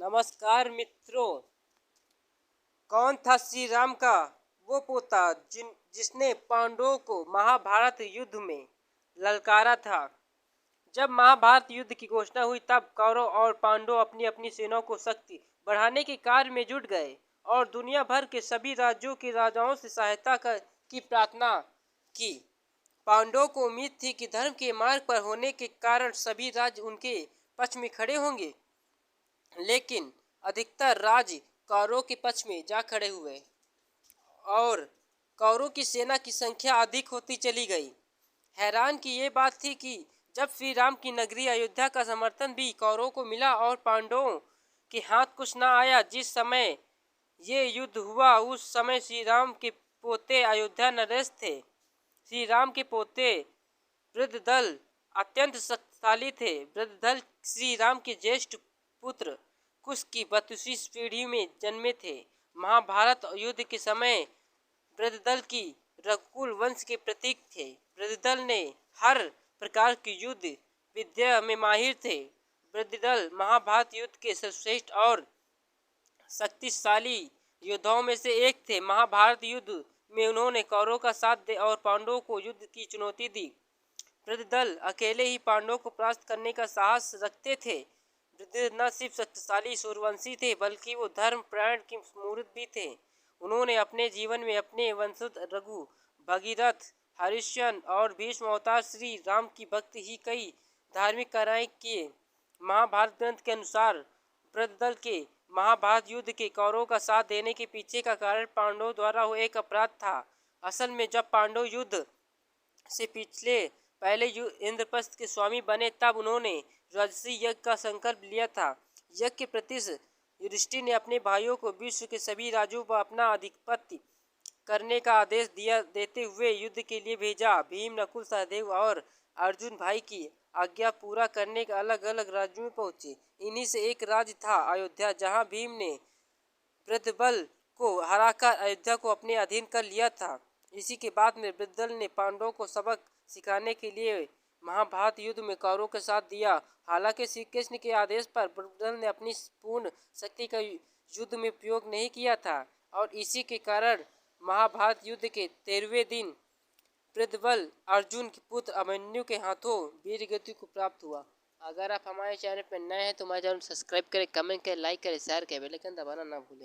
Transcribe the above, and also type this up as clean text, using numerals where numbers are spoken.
नमस्कार मित्रों। कौन था श्री राम का वो पोता जिसने पांडवों को महाभारत युद्ध में ललकारा था। जब महाभारत युद्ध की घोषणा हुई तब कौरव और पांडव अपनी अपनी सेनाओं को शक्ति बढ़ाने के कार्य में जुट गए और दुनिया भर के सभी राज्यों के राजाओं से सहायता की प्रार्थना की। पांडवों को उम्मीद थी कि धर्म के मार्ग पर होने के कारण सभी राज्य उनके पक्ष में खड़े होंगे, लेकिन अधिकतर राज्य कौरवों के पक्ष में जा खड़े हुए और कौरवों की सेना की संख्या अधिक होती चली गई। हैरान की ये बात थी कि जब श्री राम की नगरी अयोध्या का समर्थन भी कौरवों को मिला और पांडवों के हाथ कुछ न आया। जिस समय ये युद्ध हुआ उस समय श्री राम के पोते अयोध्या नरेश थे। श्री राम के पोते वृद्धदल अत्यंत शक्तिशाली थे। वृद्धदल श्री राम के ज्येष्ठ पुत्र कुश की 32वीं पीढ़ी में जन्मे थे। महाभारत युद्ध के समय वृद्धदल की रघुकुल वंश के प्रतीक थे। वृद्धदल ने हर प्रकार की युद्ध विद्या में माहिर थे। वृद्धदल महाभारत युद्ध के सर्वश्रेष्ठ और शक्तिशाली योद्धाओं में से एक थे। महाभारत युद्ध में उन्होंने कौरवों का साथ दे और पांडवों को युद्ध की चुनौती दी। वृद्धदल अकेले ही पांडवों को परास्त करने का साहस रखते थे। वृद्धदल न सिर्फ शक्तिशाली सूर्यवंशी थे बल्कि वो धर्म प्राण के मूर्त भी थे। उन्होंने अपने जीवन में अपने वंशज रघु, भगीरथ, हरिश्चंद्र और भीष्म अवतार श्री राम की भक्ति ही कई धार्मिक कार्य किए। महाभारत ग्रंथ के अनुसार वृद्धदल के महाभारत युद्ध के कौरवों का साथ देने के पीछे का कारण पांडवों द्वारा हुआ एक अपराध था। असल में जब पांडव युद्ध से पहले इंद्रप्रस्थ के स्वामी बने तब उन्होंने राजसी यज्ञ का संकल्प लिया था। यज्ञ के प्रति युधिष्ठिर ने अपने भाइयों को विश्व के सभी राज्यों पर अपना अधिपत्य करने का आदेश देते हुए युद्ध के लिए भेजा। भीम, नकुल, सहदेव और अर्जुन भाई की आज्ञा पूरा करने के अलग अलग राज्यों में पहुंचे। इन्हीं से एक राज्य था अयोध्या, जहां भीम ने वृद्धदल को हराकर अयोध्या को अपने अधीन कर लिया था। इसी के बाद में वृद्धदल ने पांडवों को सबक सिखाने के लिए महाभारत युद्ध में कौरवों के साथ दिया। हालांकि श्री कृष्ण के आदेश पर वृद्धदल ने अपनी पूर्ण शक्ति का युद्ध में प्रयोग नहीं किया था और इसी के कारण महाभारत युद्ध के 13वें दिन वृद्धदल अर्जुन के पुत्र अभिमन्यु के हाथों वीर गति को प्राप्त हुआ। अगर आप हमारे चैनल पर नए हैं तो हमारे चैनल सब्सक्राइब करें, कमेंट करें, लाइक करें, शेयर करें, बेल आइकन दबाना ना भूलें।